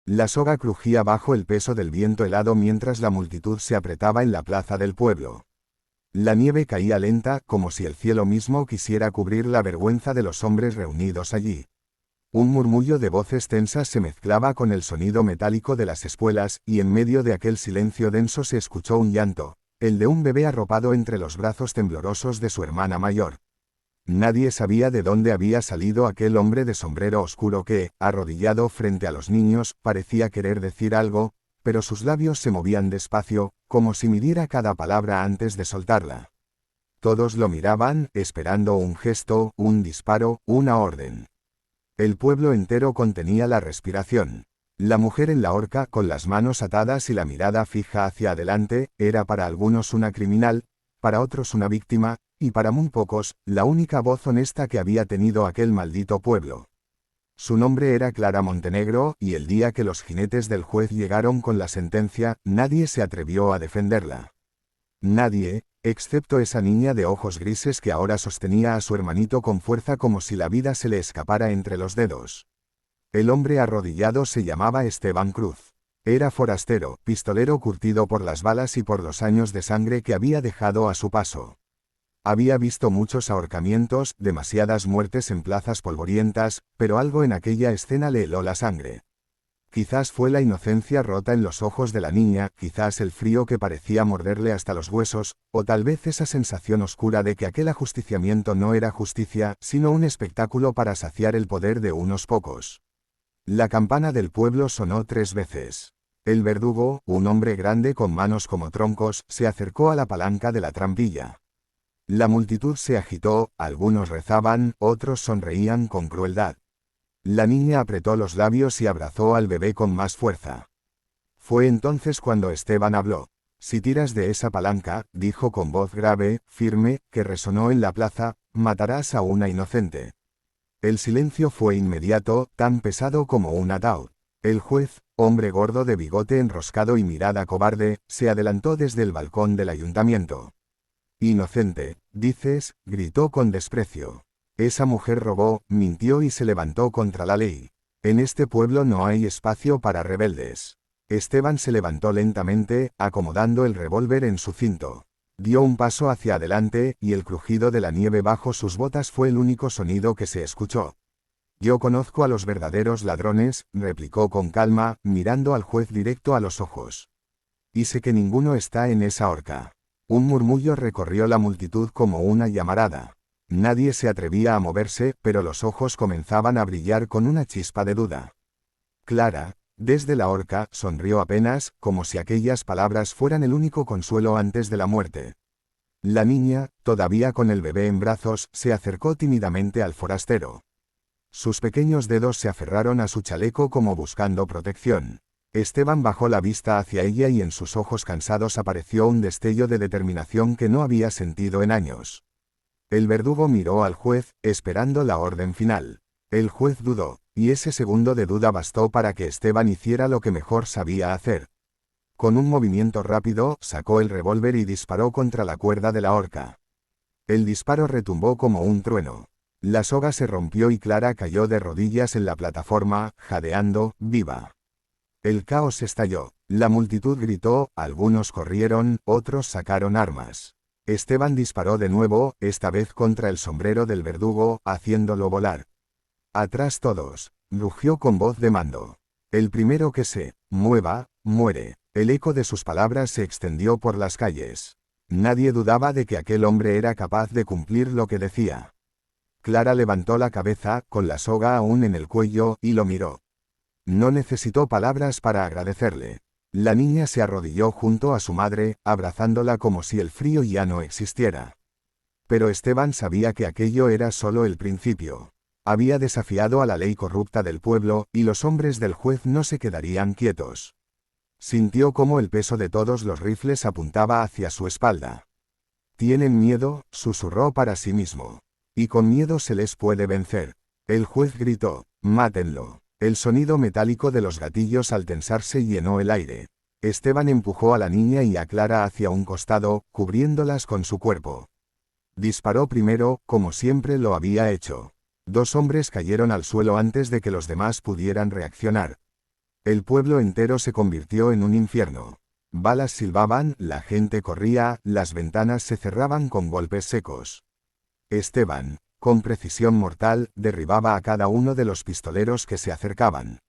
La soga crujía bajo el peso del viento helado mientras la multitud se apretaba en la plaza del pueblo. La nieve caía lenta, como si el cielo mismo quisiera cubrir la vergüenza de los hombres reunidos allí. Un murmullo de voces tensas se mezclaba con el sonido metálico de las espuelas, y en medio de aquel silencio denso se escuchó un llanto, el de un bebé arropado entre los brazos temblorosos de su hermana mayor. Nadie sabía de dónde había salido aquel hombre de sombrero oscuro que, arrodillado frente a los niños, parecía querer decir algo, pero sus labios se movían despacio, como si midiera cada palabra antes de soltarla. Todos lo miraban, esperando un gesto, un disparo, una orden. El pueblo entero contenía la respiración. La mujer en la horca, con las manos atadas y la mirada fija hacia adelante, era para algunos una criminal, para otros una víctima, y para muy pocos, la única voz honesta que había tenido aquel maldito pueblo. Su nombre era Clara Montenegro, y el día que los jinetes del juez llegaron con la sentencia, nadie se atrevió a defenderla. Nadie, excepto esa niña de ojos grises que ahora sostenía a su hermanito con fuerza como si la vida se le escapara entre los dedos. El hombre arrodillado se llamaba Esteban Cruz. Era forastero, pistolero curtido por las balas y por los años de sangre que había dejado a su paso. Había visto muchos ahorcamientos, demasiadas muertes en plazas polvorientas, pero algo en aquella escena le heló la sangre. Quizás fue la inocencia rota en los ojos de la niña, quizás el frío que parecía morderle hasta los huesos, o tal vez esa sensación oscura de que aquel ajusticiamiento no era justicia, sino un espectáculo para saciar el poder de unos pocos. La campana del pueblo sonó 3 veces. El verdugo, un hombre grande con manos como troncos, se acercó a la palanca de la trampilla. La multitud se agitó, algunos rezaban, otros sonreían con crueldad. La niña apretó los labios y abrazó al bebé con más fuerza. Fue entonces cuando Esteban habló. «Si tiras de esa palanca», dijo con voz grave, firme, que resonó en la plaza, «matarás a una inocente». El silencio fue inmediato, tan pesado como un ataúd. El juez, hombre gordo de bigote enroscado y mirada cobarde, se adelantó desde el balcón del ayuntamiento. «Inocente, dices», gritó con desprecio. «Esa mujer robó, mintió y se levantó contra la ley. En este pueblo no hay espacio para rebeldes». Esteban se levantó lentamente, acomodando el revólver en su cinto. Dio un paso hacia adelante, y el crujido de la nieve bajo sus botas fue el único sonido que se escuchó. «Yo conozco a los verdaderos ladrones», replicó con calma, mirando al juez directo a los ojos. «Y sé que ninguno está en esa horca». Un murmullo recorrió la multitud como una llamarada. Nadie se atrevía a moverse, pero los ojos comenzaban a brillar con una chispa de duda. Clara, desde la horca, sonrió apenas, como si aquellas palabras fueran el único consuelo antes de la muerte. La niña, todavía con el bebé en brazos, se acercó tímidamente al forastero. Sus pequeños dedos se aferraron a su chaleco como buscando protección. Esteban bajó la vista hacia ella y en sus ojos cansados apareció un destello de determinación que no había sentido en años. El verdugo miró al juez, esperando la orden final. El juez dudó, y ese segundo de duda bastó para que Esteban hiciera lo que mejor sabía hacer. Con un movimiento rápido, sacó el revólver y disparó contra la cuerda de la horca. El disparo retumbó como un trueno. La soga se rompió y Clara cayó de rodillas en la plataforma, jadeando, viva. El caos estalló. La multitud gritó, algunos corrieron, otros sacaron armas. Esteban disparó de nuevo, esta vez contra el sombrero del verdugo, haciéndolo volar. «Atrás todos», rugió con voz de mando. «El primero que se mueva, muere». El eco de sus palabras se extendió por las calles. Nadie dudaba de que aquel hombre era capaz de cumplir lo que decía. Clara levantó la cabeza, con la soga aún en el cuello, y lo miró. No necesitó palabras para agradecerle. La niña se arrodilló junto a su madre, abrazándola como si el frío ya no existiera. Pero Esteban sabía que aquello era solo el principio. Había desafiado a la ley corrupta del pueblo, y los hombres del juez no se quedarían quietos. Sintió cómo el peso de todos los rifles apuntaba hacia su espalda. «Tienen miedo», susurró para sí mismo. «Y con miedo se les puede vencer». El juez gritó: «Mátenlo». El sonido metálico de los gatillos al tensarse llenó el aire. Esteban empujó a la niña y a Clara hacia un costado, cubriéndolas con su cuerpo. Disparó primero, como siempre lo había hecho. 2 hombres cayeron al suelo antes de que los demás pudieran reaccionar. El pueblo entero se convirtió en un infierno. Balas silbaban, la gente corría, las ventanas se cerraban con golpes secos. Esteban, con precisión mortal, derribaba a cada uno de los pistoleros que se acercaban.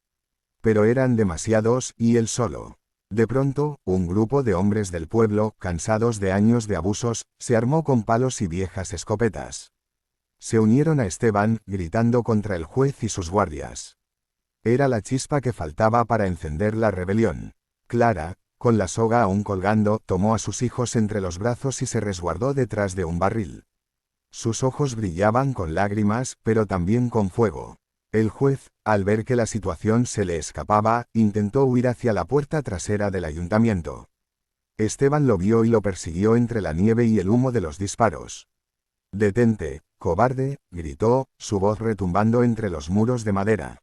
Pero eran demasiados, y él solo. De pronto, un grupo de hombres del pueblo, cansados de años de abusos, se armó con palos y viejas escopetas. Se unieron a Esteban, gritando contra el juez y sus guardias. Era la chispa que faltaba para encender la rebelión. Clara, con la soga aún colgando, tomó a sus hijos entre los brazos y se resguardó detrás de un barril. Sus ojos brillaban con lágrimas, pero también con fuego. El juez, al ver que la situación se le escapaba, intentó huir hacia la puerta trasera del ayuntamiento. Esteban lo vio y lo persiguió entre la nieve y el humo de los disparos. «Detente, cobarde», gritó, su voz retumbando entre los muros de madera.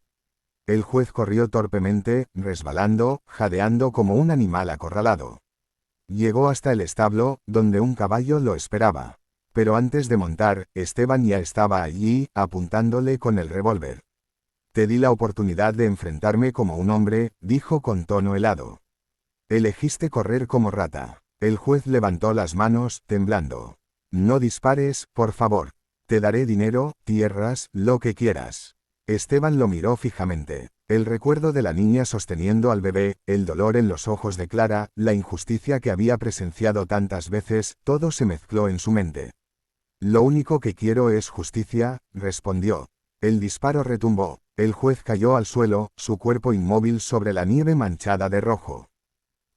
El juez corrió torpemente, resbalando, jadeando como un animal acorralado. Llegó hasta el establo, donde un caballo lo esperaba. Pero antes de montar, Esteban ya estaba allí, apuntándole con el revólver. «Te di la oportunidad de enfrentarme como un hombre», dijo con tono helado. «Elegiste correr como rata». El juez levantó las manos, temblando. «No dispares, por favor. Te daré dinero, tierras, lo que quieras». Esteban lo miró fijamente. El recuerdo de la niña sosteniendo al bebé, el dolor en los ojos de Clara, la injusticia que había presenciado tantas veces, todo se mezcló en su mente. «Lo único que quiero es justicia», respondió. El disparo retumbó. El juez cayó al suelo, su cuerpo inmóvil sobre la nieve manchada de rojo.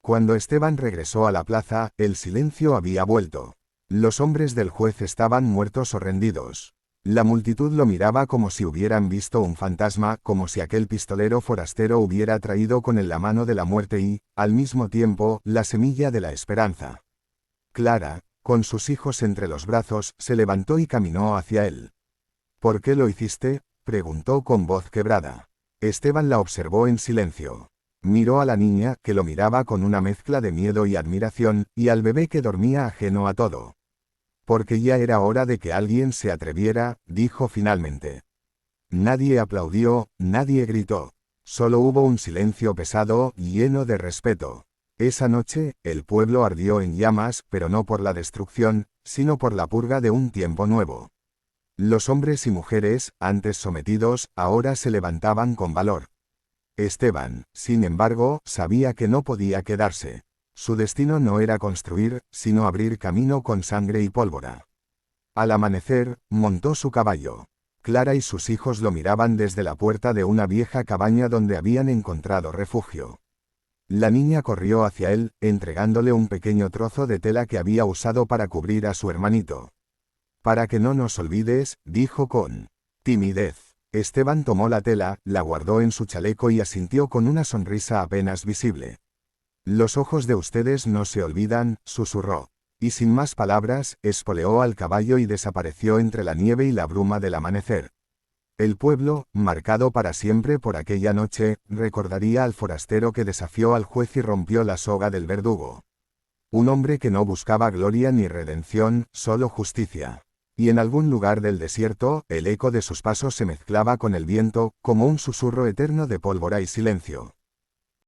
Cuando Esteban regresó a la plaza, el silencio había vuelto. Los hombres del juez estaban muertos o rendidos. La multitud lo miraba como si hubieran visto un fantasma, como si aquel pistolero forastero hubiera traído con él la mano de la muerte y, al mismo tiempo, la semilla de la esperanza. Clara, con sus hijos entre los brazos, se levantó y caminó hacia él. «¿Por qué lo hiciste?», preguntó con voz quebrada. Esteban la observó en silencio. Miró a la niña, que lo miraba con una mezcla de miedo y admiración, y al bebé que dormía ajeno a todo. «Porque ya era hora de que alguien se atreviera», dijo finalmente. Nadie aplaudió, nadie gritó. Solo hubo un silencio pesado, lleno de respeto. Esa noche, el pueblo ardió en llamas, pero no por la destrucción, sino por la purga de un tiempo nuevo. Los hombres y mujeres, antes sometidos, ahora se levantaban con valor. Esteban, sin embargo, sabía que no podía quedarse. Su destino no era construir, sino abrir camino con sangre y pólvora. Al amanecer, montó su caballo. Clara y sus hijos lo miraban desde la puerta de una vieja cabaña donde habían encontrado refugio. La niña corrió hacia él, entregándole un pequeño trozo de tela que había usado para cubrir a su hermanito. «Para que no nos olvides», dijo con timidez. Esteban tomó la tela, la guardó en su chaleco y asintió con una sonrisa apenas visible. «Los ojos de ustedes no se olvidan», susurró. Y sin más palabras, espoleó al caballo y desapareció entre la nieve y la bruma del amanecer. El pueblo, marcado para siempre por aquella noche, recordaría al forastero que desafió al juez y rompió la soga del verdugo. Un hombre que no buscaba gloria ni redención, solo justicia. Y en algún lugar del desierto, el eco de sus pasos se mezclaba con el viento, como un susurro eterno de pólvora y silencio.